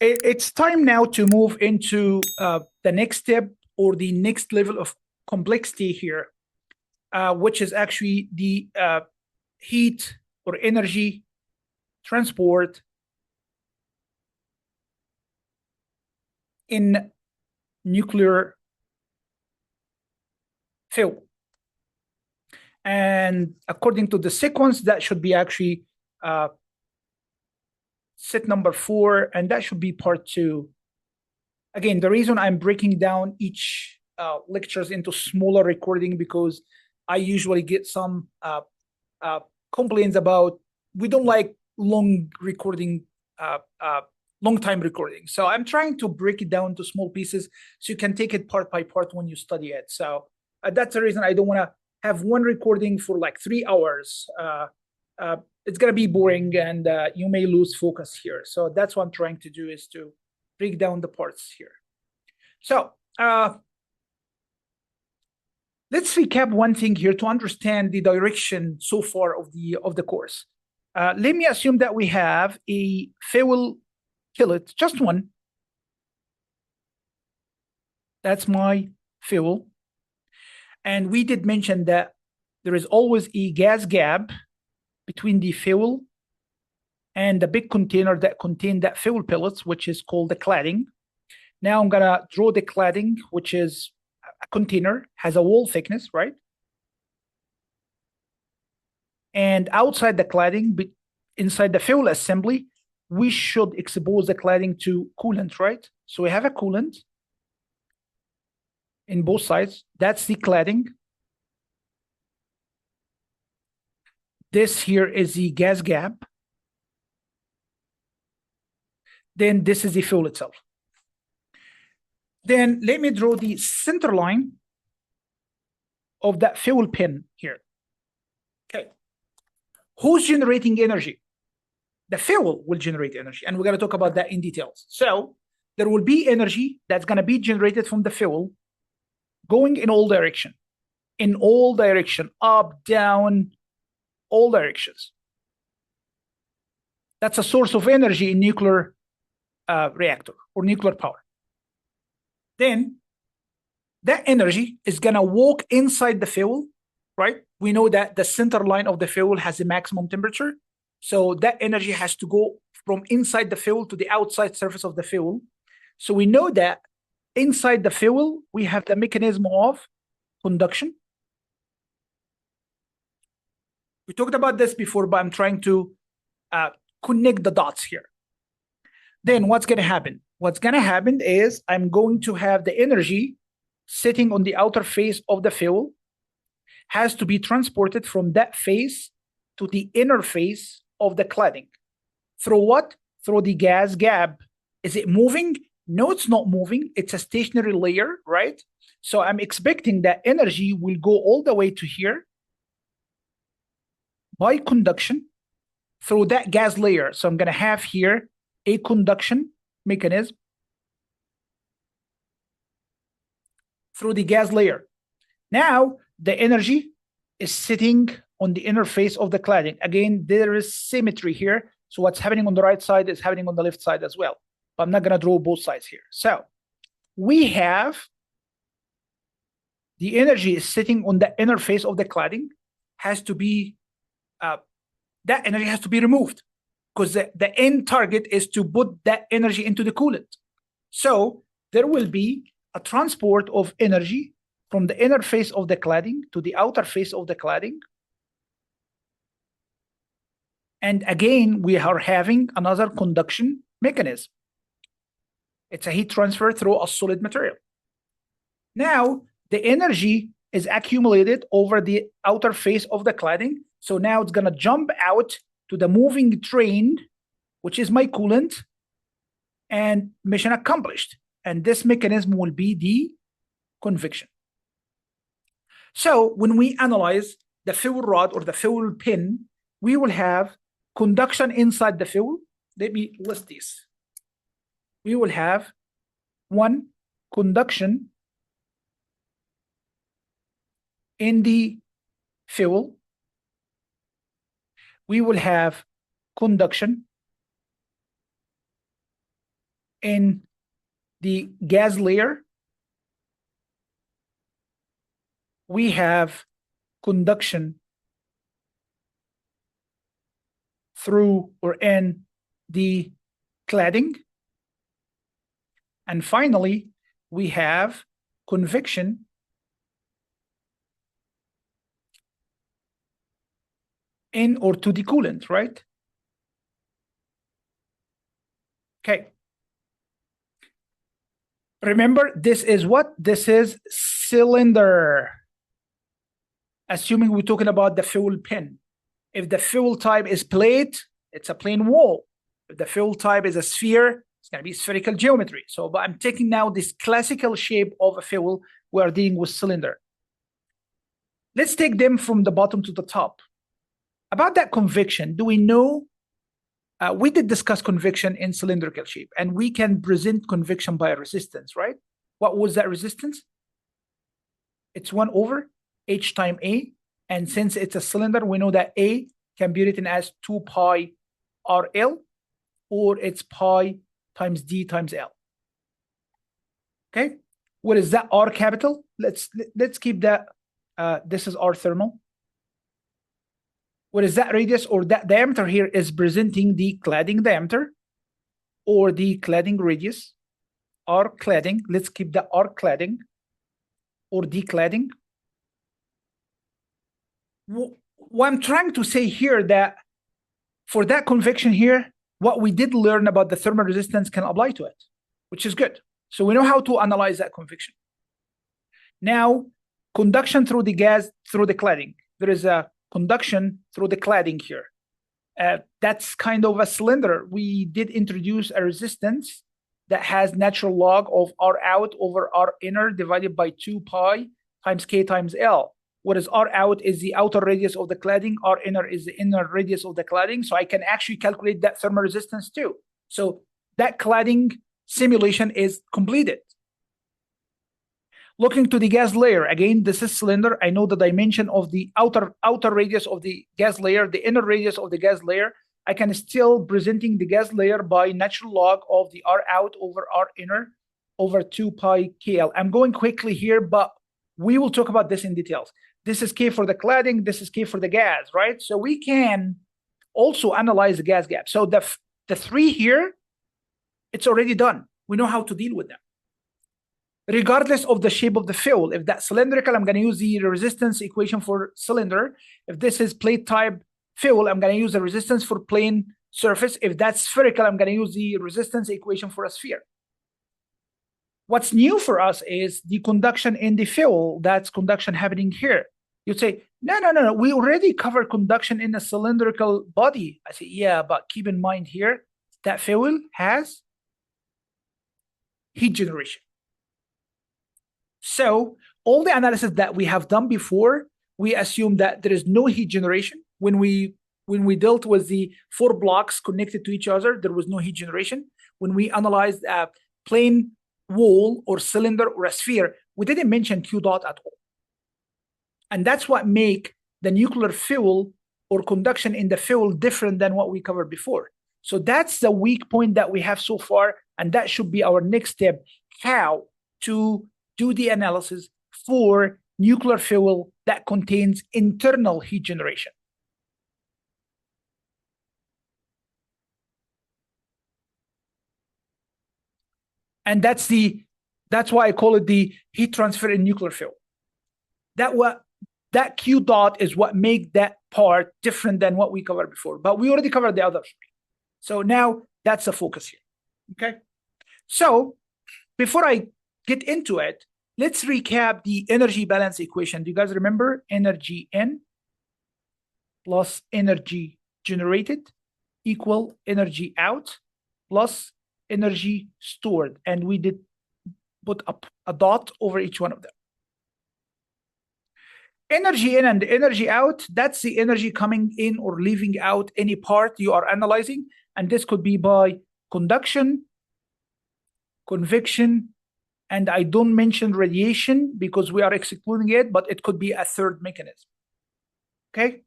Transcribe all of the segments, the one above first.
it's time now to move into the next step or the next level of complexity here, which is actually the heat or energy transport in nuclear fuel. And according to the sequence, that should be actually set number 4, and that should be part 2. Again, the reason I'm breaking down each lectures into smaller recording, because I usually get some complaints about we don't like long recording, long time recording. So I'm trying to break it down to small pieces so you can take it part by part when you study it. So that's the reason I don't want to have one recording for like 3 hours. It's going to be boring, and you may lose focus here. So that's what I'm trying to do, is to break down the parts here. So let's recap one thing here to understand the direction so far of the course. Let me assume that we have a fuel pellet, just one. That's my fuel. And we did mention that there is always a gas gap between the fuel and the big container that contain that fuel pellets, which is called the cladding. Now I'm gonna draw the cladding, which is a container, has a wall thickness, right? And outside the cladding, inside the fuel assembly, we should expose the cladding to coolant, right? So we have a coolant in both sides. That's the cladding. This here is the gas gap. Then this is the fuel itself. Then let me draw the center line of that fuel pin here. Okay. Who's generating energy? The fuel will generate energy, and we're going to talk about that in details. So there will be energy that's going to be generated from the fuel going in all direction, up, down, all directions. That's a source of energy in nuclear reactor or nuclear power. Then that energy is going to walk inside the fuel, right? We know that the center line of the fuel has a maximum temperature. So that energy has to go from inside the fuel to the outside surface of the fuel. So we know that inside the fuel, we have the mechanism of conduction. We talked about this before, but I'm trying to connect the dots here. Then what's going to happen? What's going to happen is I'm going to have the energy sitting on the outer face of the fuel, has to be transported from that face to the inner face of the cladding. Through what? Through the gas gap. Is it moving? No, it's not moving. It's a stationary layer, right? So I'm expecting that energy will go all the way to here by conduction through that gas layer. So I'm going to have here a conduction mechanism through the gas layer. Now, the energy is sitting on the inner face of the cladding. Again, there is symmetry here. So what's happening on the right side is happening on the left side as well. But I'm not going to draw both sides here. So we have the energy is sitting on the inner face of the cladding, has to be, that energy has to be removed, because the end target is to put that energy into the coolant. So there will be a transport of energy from the inner face of the cladding to the outer face of the cladding. And again, we are having another conduction mechanism. It's a heat transfer through a solid material. Now, the energy is accumulated over the outer face of the cladding. So now it's going to jump out to the moving train, which is my coolant, and mission accomplished. And this mechanism will be the convection. So when we analyze the fuel rod or the fuel pin, we will have conduction inside the fuel. Let me list these. We will have 1, conduction in the fuel. We will have conduction in the gas layer, we have conduction through or in the cladding. And finally, we have convection in or to the coolant, right? Okay. Remember, this is what? This is cylinder. Assuming we're talking about the fuel pin. If the fuel type is plate, it's a plain wall. If the fuel type is a sphere, it's going to be spherical geometry. So, but I'm taking now this classical shape of a fuel. We are dealing with cylinder. Let's take them from the bottom to the top. About that convection, do we know? We did discuss convection in cylindrical shape, and we can present convection by a resistance, right? What was that resistance? It's 1 over H times A. And since it's a cylinder, we know that A can be written as 2 pi RL, or it's pi times D times L. Okay, what is that R capital? Let's keep that. This is R thermal. What is that radius or that diameter here is presenting the cladding diameter or the cladding radius. R cladding. Let's keep the R cladding or D cladding. What I'm trying to say here that for that convection here, what we did learn about the thermal resistance can apply to it, which is good. So we know how to analyze that convection. Now, conduction through the gas, through the cladding. There is a conduction through the cladding here. That's kind of a cylinder. We did introduce a resistance that has natural log of R out over R inner divided by 2 pi times K times L. What is R out is the outer radius of the cladding. R inner is the inner radius of the cladding. So I can actually calculate that thermal resistance too. So that cladding simulation is completed. Looking to the gas layer, again, this is cylinder. I know the dimension of the outer radius of the gas layer, the inner radius of the gas layer. I can still presenting the gas layer by natural log of the R out over R inner over 2 pi KL. I'm going quickly here, but we will talk about this in details. This is K for the cladding. This is K for the gas, right? So we can also analyze the gas gap. So the 3 here, it's already done. We know how to deal with them. Regardless of the shape of the fuel, if that's cylindrical, I'm going to use the resistance equation for cylinder. If this is plate type fuel, I'm going to use the resistance for plane surface. If that's spherical, I'm going to use the resistance equation for a sphere. What's new for us is the conduction in the fuel. That's conduction happening here. You'd say, no. We already covered conduction in a cylindrical body. I say, yeah, but keep in mind here that fuel has heat generation. So all the analysis that we have done before, we assume that there is no heat generation. When we dealt with the 4 blocks connected to each other, there was no heat generation. When we analyzed a plane wall or cylinder or a sphere, we didn't mention Q dot at all. And that's what make the nuclear fuel or conduction in the fuel different than what we covered before. So that's the weak point that we have so far, and that should be our next step, how to do the analysis for nuclear fuel that contains internal heat generation. And that's why I call it the heat transfer in nuclear fuel. That Q dot is what make that part different than what we covered before. But we already covered the other 3. So now that's the focus here. Okay. So before I get into it, let's recap the energy balance equation. Do you guys remember? Energy in plus energy generated equal energy out plus energy stored. And we did put a dot over each one of them. Energy in and energy out, that's the energy coming in or leaving out any part you are analyzing. And this could be by conduction, convection, and I don't mention radiation because we are excluding it, but it could be a third mechanism. Okay?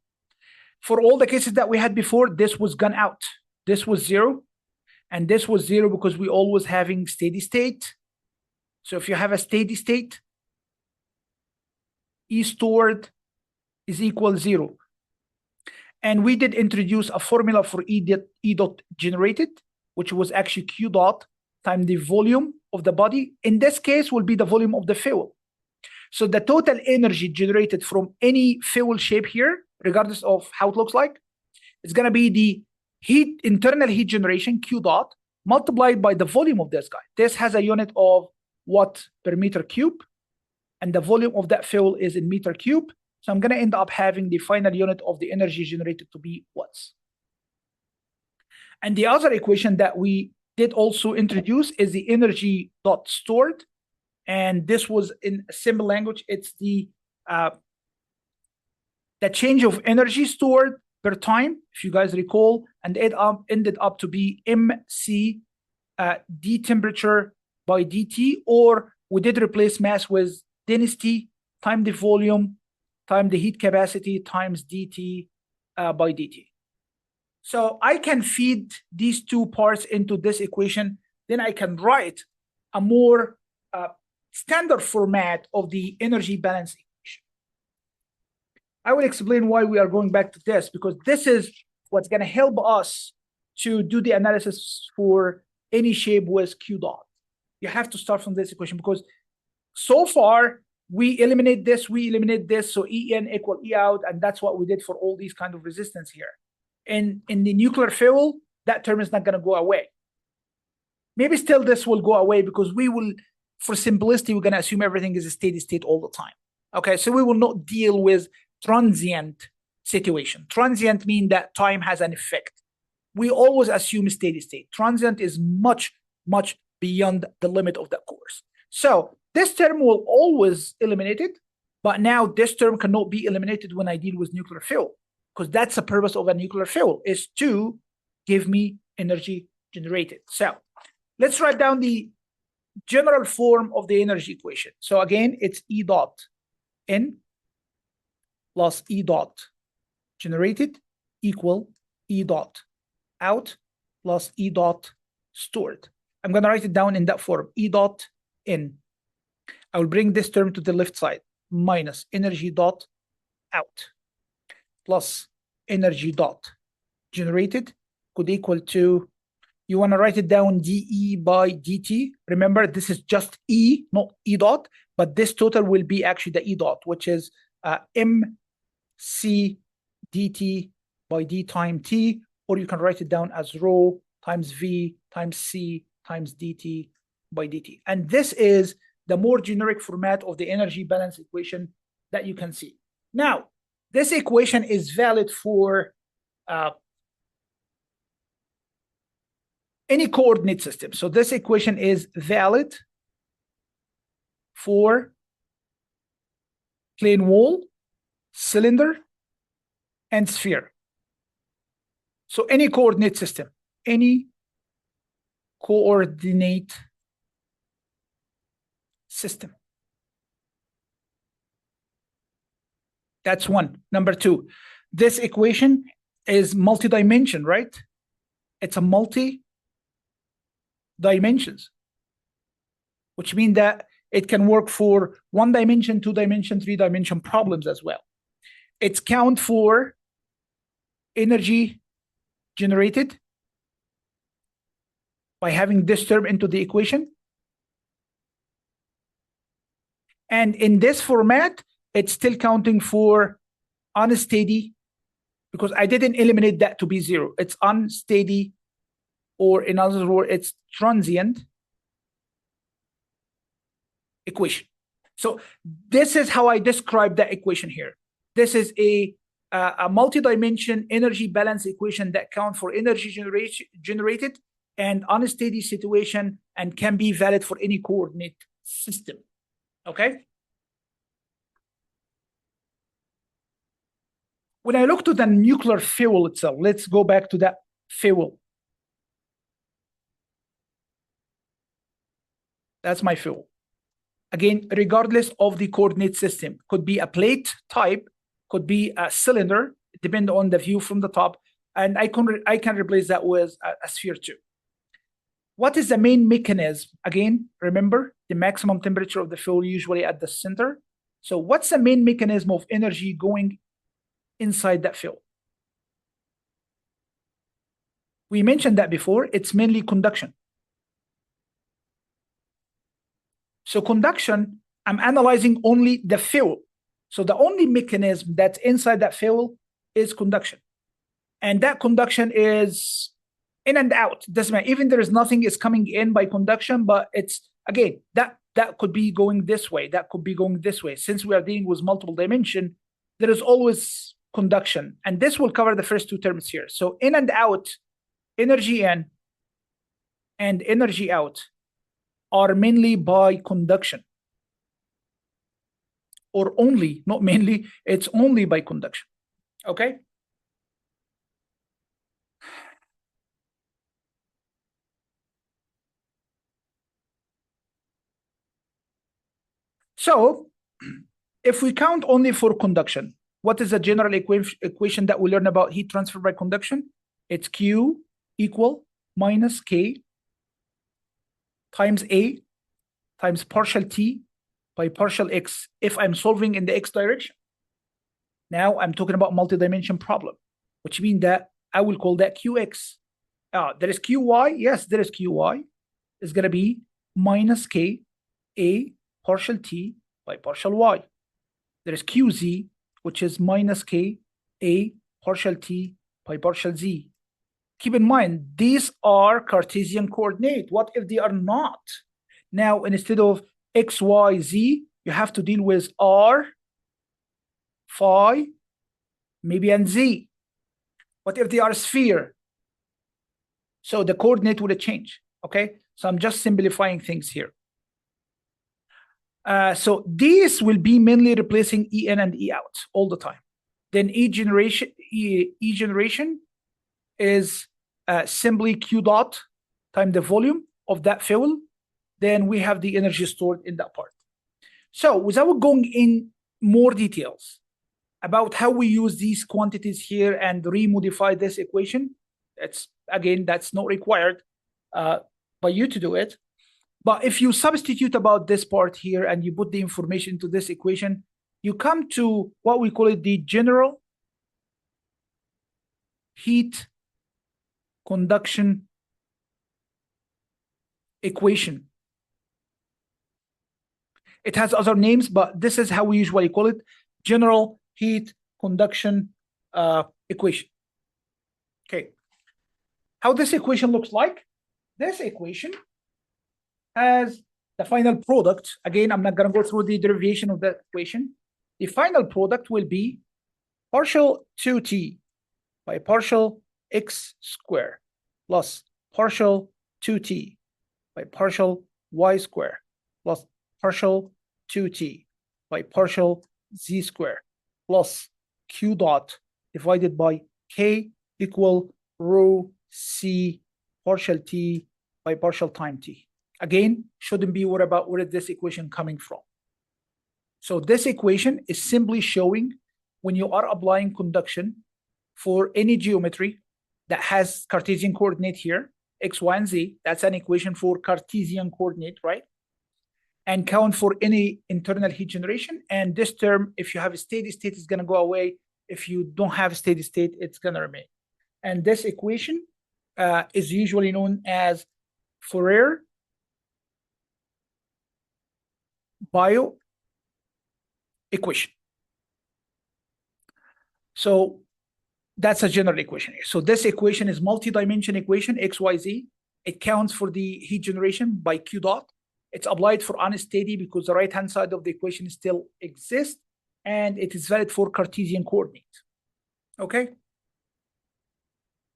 For all the cases that we had before, this was gone out. This was 0. And this was 0 because we always having steady state. So if you have a steady state, E stored is equal 0. And we did introduce a formula for E dot generated, which was actually Q dot times the volume of the body. In this case, will be the volume of the fuel. So the total energy generated from any fuel shape here, regardless of how it looks like, it's going to be the internal heat generation, Q dot, multiplied by the volume of this guy. This has a unit of watt per meter cube, and the volume of that fuel is in meter cube. So I'm going to end up having the final unit of the energy generated to be watts. And the other equation that we did also introduce is the energy dot stored. And this was in a simple language. It's the change of energy stored per time, if you guys recall, and it ended up to be MC d temperature by dt, or we did replace mass with density times the volume times the heat capacity times dt by dt. So I can feed these two parts into this equation. Then I can write a more standard format of the energy balance equation. I will explain why we are going back to this, because this is what's going to help us to do the analysis for any shape with Q dot. You have to start from this equation, because so far we eliminate this, so En equal E out, and that's what we did for all these kind of resistance here. And in the nuclear fuel, that term is not going to go away. Maybe still this will go away, because we will, for simplicity, we're going to assume everything is a steady state all the time. Okay, so we will not deal with transient situation. Transient means that time has an effect. We always assume steady state. Transient is much, much beyond the limit of that course. So this term will always eliminate it, but now this term cannot be eliminated when I deal with nuclear fuel, because that's the purpose of a nuclear fuel, is to give me energy generated. So let's write down the general form of the energy equation. So again, it's E dot in plus E dot generated equal E dot out plus E dot stored. I'm going to write it down in that form, E dot in. I will bring this term to the left side, minus energy dot out plus energy dot generated could equal to, you want to write it down, dE by dt. Remember, this is just E, not E dot, but this total will be actually the E dot, which is MC dt by d times t, or you can write it down as rho times V times C times dt by dt. And this is the more generic format of the energy balance equation that you can see. Now, this equation is valid for any coordinate system. So this equation is valid for plane wall, cylinder, and sphere. So any coordinate system, any coordinate system. That's one. Number two, this equation is multi-dimension, right? It's a multi-dimensions, which means that it can work for 1 dimension, 2 dimension, 3 dimension problems as well. It's count for energy generated by having this term into the equation. And in this format, it's still counting for unsteady, because I didn't eliminate that to be 0. It's unsteady, or in other words, it's transient equation. So this is how I describe that equation here. This is a multi-dimension energy balance equation that counts for energy generated and unsteady situation, and can be valid for any coordinate system. Okay? When I look to the nuclear fuel itself, let's go back to that fuel. That's my fuel. Again, regardless of the coordinate system, could be a plate type, could be a cylinder, depending on the view from the top, and I can replace that with a sphere too. What is the main mechanism? Again, remember the maximum temperature of the fuel usually at the center. So what's the main mechanism of energy going inside that fuel? We mentioned that before. It's mainly conduction. So conduction, I'm analyzing only the fuel. So the only mechanism that's inside that fuel is conduction. And that conduction is in and out. Doesn't matter. Even there is nothing is coming in by conduction, but it's, again, that could be going this way. That could be going this way. Since we are dealing with multiple dimension, there is always conduction. And this will cover the first two terms here. So in and out, energy in and energy out are mainly by conduction. Or only, not mainly, it's only by conduction. Okay? So, if we count only for conduction, what is the general equation that we learn about heat transfer by conduction? It's Q equal minus K times A times partial T by partial X if I'm solving in the X direction. Now I'm talking about multi-dimension problem, which means that I will call that QX. There is QY. Yes, there is QY. It's going to be minus K A partial T by partial Y. There is QZ, which is minus K A partial T by partial Z. Keep in mind, these are Cartesian coordinate. What if they are not? Now, instead of X, Y, Z, you have to deal with R, phi, maybe, and Z. What if they are sphere? So the coordinate will change, okay? So I'm just simplifying things here. So these will be mainly replacing En and E out all the time. Then E generation is simply Q dot times the volume of that fuel. Then we have the energy stored in that part. So without going in more details about how we use these quantities here and remodify this equation, that's not required by you to do it. But if you substitute about this part here and you put the information into this equation, you come to what we call it the general heat conduction equation. It has other names, but this is how we usually call it, general heat conduction equation. Okay. How this equation looks like? This equation has the final product. Again, I'm not going to go through the derivation of that equation. The final product will be partial 2t by partial x squared plus partial 2t by partial y squared plus partial 2t by partial z squared plus q dot divided by k equal rho c partial t by partial time t. Again, shouldn't be worried about where is this equation coming from. So this equation is simply showing when you are applying conduction for any geometry that has Cartesian coordinate here, x, y, and z. That's an equation for Cartesian coordinate, right? And count for any internal heat generation. And this term, if you have a steady state, is going to go away. If you don't have a steady state, it's going to remain. And this equation is usually known as Fourier bio equation. So that's a general equation here. So this equation is multi-dimension equation, x, y, z. It counts for the heat generation by q dot. It's applied for unsteady because the right-hand side of the equation still exists, and it is valid for Cartesian coordinate. Okay?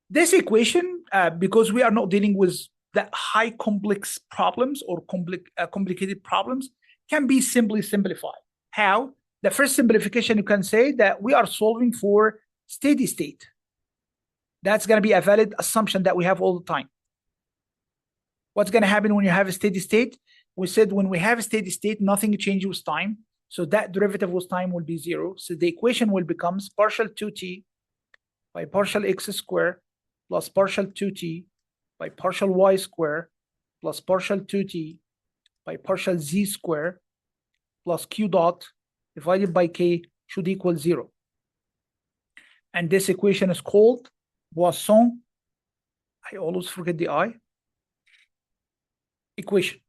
This equation, because we are not dealing with the high complex problems or complicated problems, can be simply simplified. How? The first simplification, you can say that we are solving for steady state. That's going to be a valid assumption that we have all the time. What's going to happen when you have a steady state? We said when we have a steady state, nothing changes with time. So that derivative with time will be 0. So the equation will become partial 2t by partial x squared plus partial 2t by partial y squared plus partial 2t by partial z square plus q dot divided by k should equal 0. And this equation is called Poisson, I always forget the I, equation.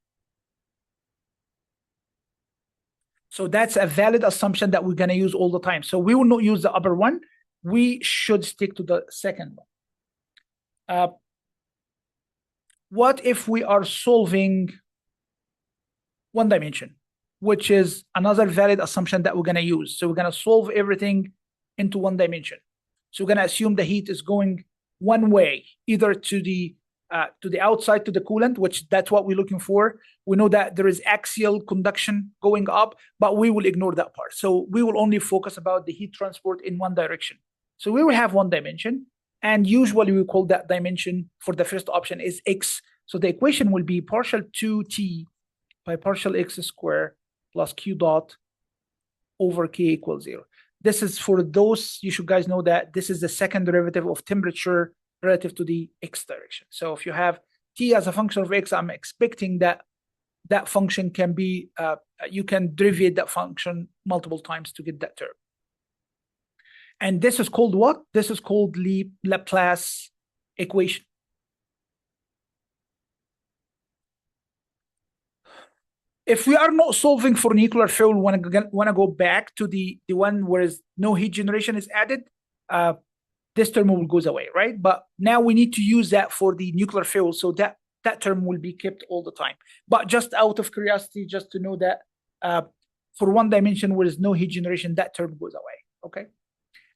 So that's a valid assumption that we're going to use all the time. So we will not use the upper one. We should stick to the second one. What if we are solving one dimension, which is another valid assumption that we're going to use? So we're going to solve everything into one dimension. So we're going to assume the heat is going one way, either to the outside to the coolant, which that's what we're looking for. We know that there is axial conduction going up, but we will ignore that part. So we will only focus about the heat transport in one direction. So we will have one dimension, and usually we call that dimension for the first option is x. So the equation will be partial 2t by partial x squared plus q dot over k equals 0. This is for those, you should guys know that this is the second derivative of temperature relative to the x direction. So if you have t as a function of x, I'm expecting that that function can be, you can derivate that function multiple times to get that term. And this is called what? This is called Laplace equation. If we are not solving for nuclear fuel, want to go back to the one where no heat generation is added, this term will goes away, right? But now we need to use that for the nuclear fuel, so that term will be kept all the time. But just out of curiosity, just to know that for one dimension where there's no heat generation, that term goes away, okay?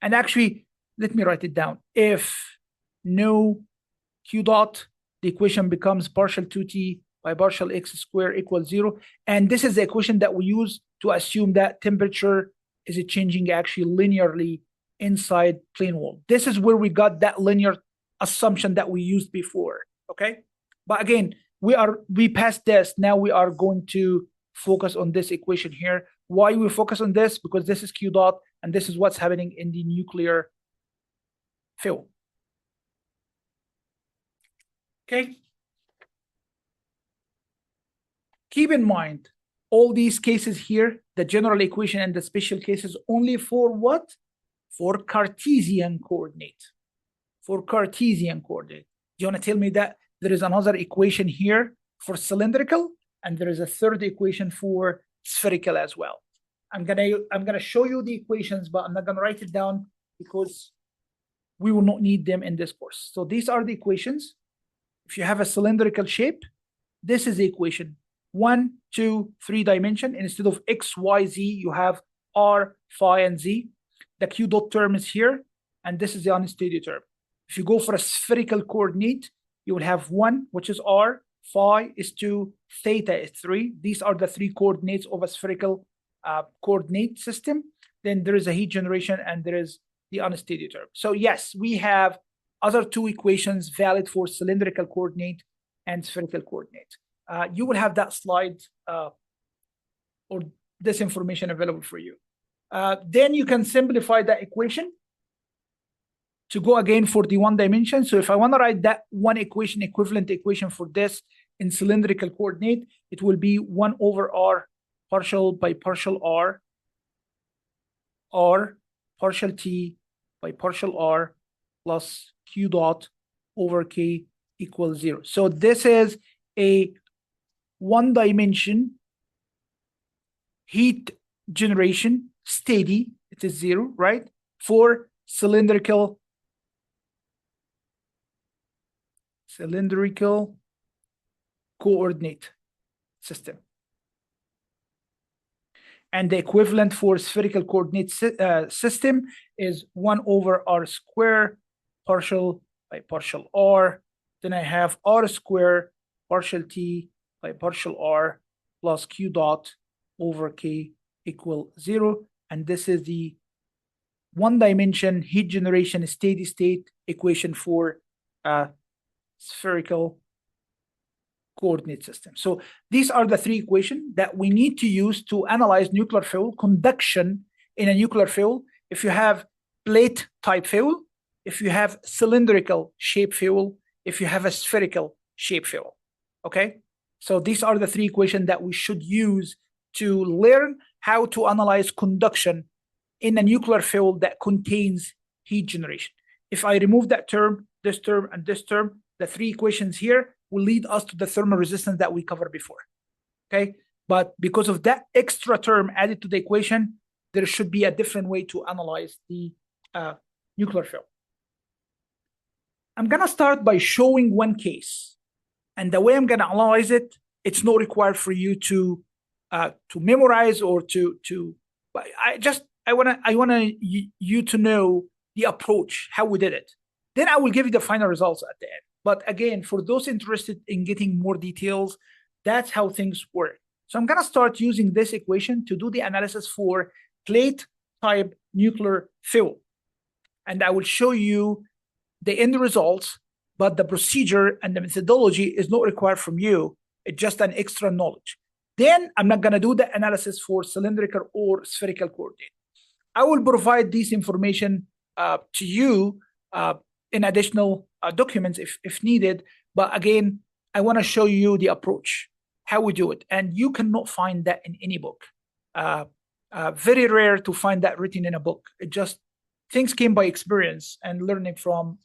And actually, let me write it down. If no q dot, the equation becomes partial 2t by partial x squared equals 0. And this is the equation that we use to assume that temperature is changing actually linearly inside plane wall. This is where we got that linear assumption that we used before, okay? But again, we passed this. Now we are going to focus on this equation here. Why we focus on this? Because this is q dot, and this is what's happening in the nuclear fuel. Okay? Keep in mind, all these cases here, the general equation and the special cases, only for what? For Cartesian coordinate. For Cartesian coordinate. Do you want to tell me that there is another equation here for cylindrical, and there is a third equation for spherical as well? I'm gonna show you the equations, but I'm not gonna write it down because we will not need them in this course. So these are the equations. If you have a cylindrical shape, this is the equation. 1, 2, 3 dimension. And instead of x, y, z, you have r, phi, and z. The q dot term is here, and this is the unsteady term. If you go for a spherical coordinate, you will have 1, which is r, phi is 2, theta is 3. These are the 3 coordinates of a spherical coordinate system. Then there is a heat generation, and there is the unsteady term. So yes, we have other 2 equations valid for cylindrical coordinate and spherical coordinate. You will have that slide or this information available for you. Then you can simplify that equation to go again for the one dimension. So if I want to write that one equation, equivalent equation for this in cylindrical coordinate, it will be 1 over r partial by partial r partial t by partial r plus q dot over k equals 0. So this is a one dimension heat generation steady, it is 0, right? For cylindrical coordinate system. And the equivalent for spherical coordinate system is 1 over r squared partial by partial r. Then I have r squared partial t by partial r plus q dot over k equal 0. And this is the one dimension heat generation steady state equation for spherical coordinate system. So these are the 3 equations that we need to use to analyze nuclear fuel conduction in a nuclear fuel. If you have plate type fuel, if you have cylindrical shape fuel, if you have a spherical shape fuel, okay? So these are the three equations that we should use to learn how to analyze conduction in a nuclear field that contains heat generation. If I remove that term, and this term, the three equations here will lead us to the thermal resistance that we covered before. Okay, but because of that extra term added to the equation, there should be a different way to analyze the nuclear field. I'm gonna start by showing one case, and the way I'm gonna analyze it, it's not required for you to memorize or to. But I wanna you to know the approach, how we did it. Then I will give you the final results at the end. But again, for those interested in getting more details, that's how things work. So I'm gonna start using this equation to do the analysis for plate type nuclear fuel, and I will show you the end results, but the procedure and the methodology is not required from you. It's just an extra knowledge. Then I'm not going to do the analysis for cylindrical or spherical coordinate. I will provide this information to you in additional documents if needed. But again, I want to show you the approach, how we do it. And you cannot find that in any book. Very rare to find that written in a book. It just, things came by experience and learning from